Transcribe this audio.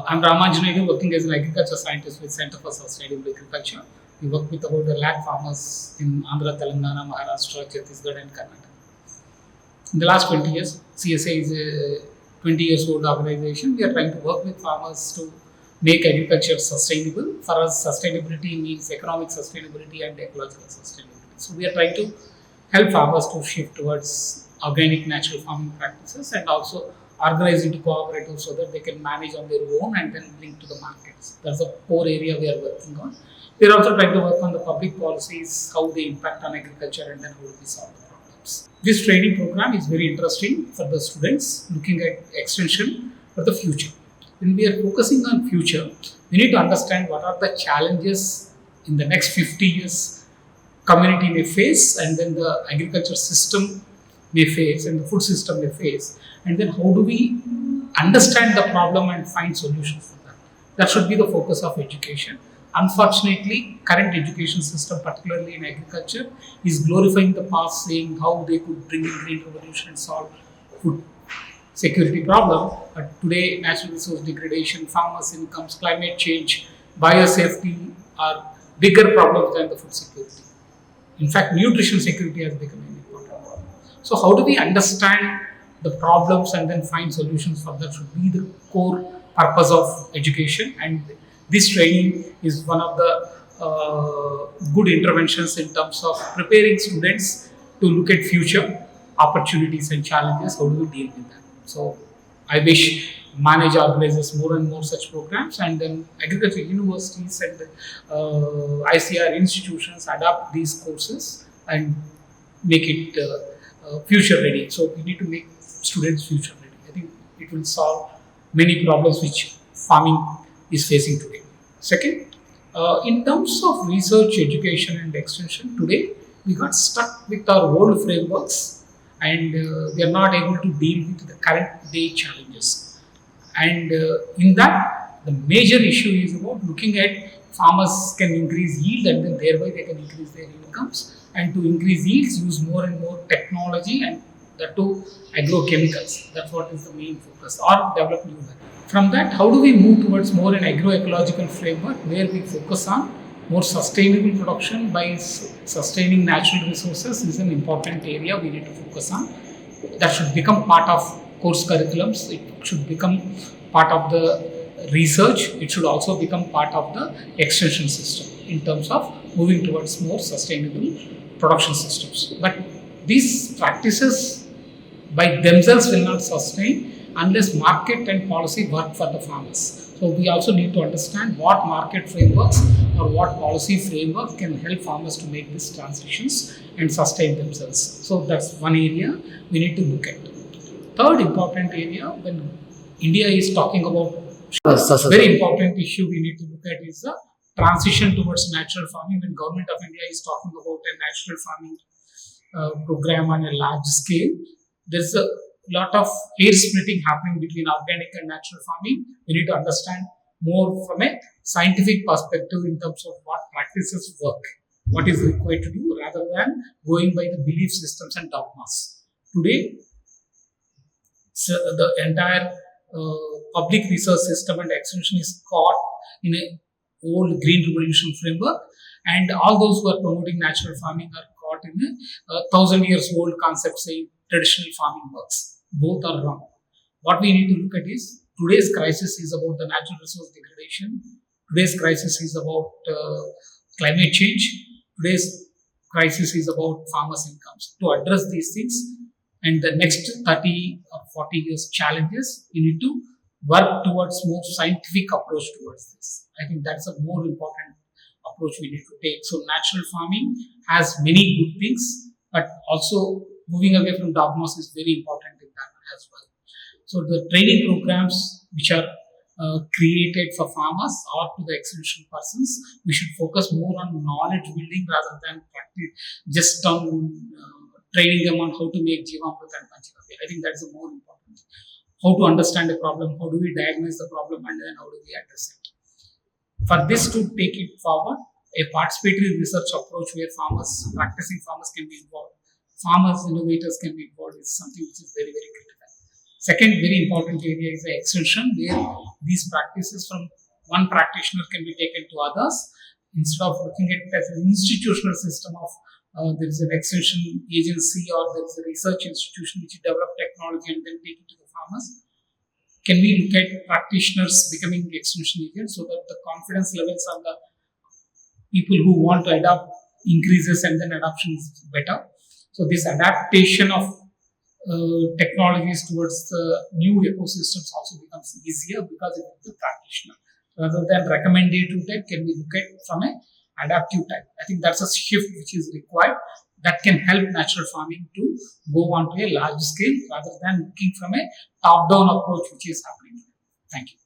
I'm Ramanjaneyulu, working as an agriculture scientist with Center for Sustainable Agriculture. We work with about 1 lakh farmers in Andhra, Telangana, Maharashtra, Chhattisgarh and Karnataka. In the last 20 years, CSA is a 20 years old organization. We are trying to work with farmers to make agriculture sustainable. For us, sustainability means economic sustainability and ecological sustainability. So we are trying to help farmers to shift towards organic natural farming practices and also organize into cooperatives so that they can manage on their own and then link to the markets. That's the core area we are working on. We are also trying to work on the public policies, how they impact on agriculture and then how do we solve the problems. This training program is very interesting for the students looking at extension for the future. When we are focusing on future, we need to understand what are the challenges in the next 50 years community may face and then the agriculture system may face and the food system may face, and then how do we understand the problem and find solutions for that. That should be the focus of education. Unfortunately, current education system, particularly in agriculture, is glorifying the past, saying how they could bring in green revolution and solve food security problem. But today, natural resource degradation, farmers' incomes, climate change, biosafety are bigger problems than the food security. In fact, nutrition security has become an important problem. So how do we understand the problems and then find solutions for that should be the core purpose of education, and this training is one of the good interventions in terms of preparing students to look at future opportunities and challenges. How do we deal with that? So I wish MANAGE organizes more and more such programs, and then agriculture universities and ICR institutions adopt these courses and make it future ready. So we need to make students future ready. I think it will solve many problems which farming is facing today. Second, in terms of research, education and extension, today we got stuck with our old frameworks and we are not able to deal with the current day challenges. And in that, the major issue is about looking at farmers can increase yield and then thereby they can increase their incomes, and to increase yields use more and more technology and that too agrochemicals. That's what is the main focus, or develop new value. From that, how do we move towards more an agroecological framework where we focus on more sustainable production by sustaining natural resources is an important area we need to focus on. That should become part of course curriculums. It should become part of the research. It should also become part of the extension system in terms of moving towards more sustainable production systems. But these practices by themselves will not sustain unless market and policy work for the farmers. So we also need to understand what market frameworks or what policy framework can help farmers to make these transitions and sustain themselves. So that's one area we need to look at. Third important area, when India is talking about very important issue we need to look at is the transition towards natural farming. When Government of India is talking about a natural farming program on a large scale, there's a lot of hair splitting happening between organic and natural farming. We need to understand more from a scientific perspective in terms of what practices work, what is required to do, rather than going by the belief systems and dogmas. Today, so the entire public research system and extension is caught in a old green revolution framework, and all those who are promoting natural farming are caught in a 1,000 years old concept saying traditional farming works. Both are wrong. What we need to look at is today's crisis is about the natural resource degradation. Today's crisis is about climate change. Today's crisis is about farmers' incomes. To address these things and the next 30 or 40 years challenges, we need to work towards more scientific approach towards this. I think that's a more important approach we need to take. So natural farming has many good things, but also moving away from dogmas is very important in that as well. So the training programs which are created for farmers or to the extension persons, we should focus more on knowledge building rather than just on training them on how to make Jivamrit and Panchagavya. I think that's the more important. How to understand the problem, how do we diagnose the problem, and then how do we address it. For this to take it forward, a participatory research approach where practicing farmers can be involved, farmers, innovators can be involved is something which is very, very critical. Second very important area is the extension, where these practices from one practitioner can be taken to others. Instead of looking at it as an institutional system of there is an extension agency or there is a research institution which develop technology and then take it to the farmers, can we look at practitioners becoming extension agents so that the confidence levels on the people who want to adopt increases and then adoption is better. So this adaptation of technologies towards the new ecosystems also becomes easier because it is the practitioner. Rather than recommendatory type, can we look at from a adaptive type? I think that's a shift which is required that can help natural farming to go on to a large scale rather than looking from a top-down approach which is happening. Thank you.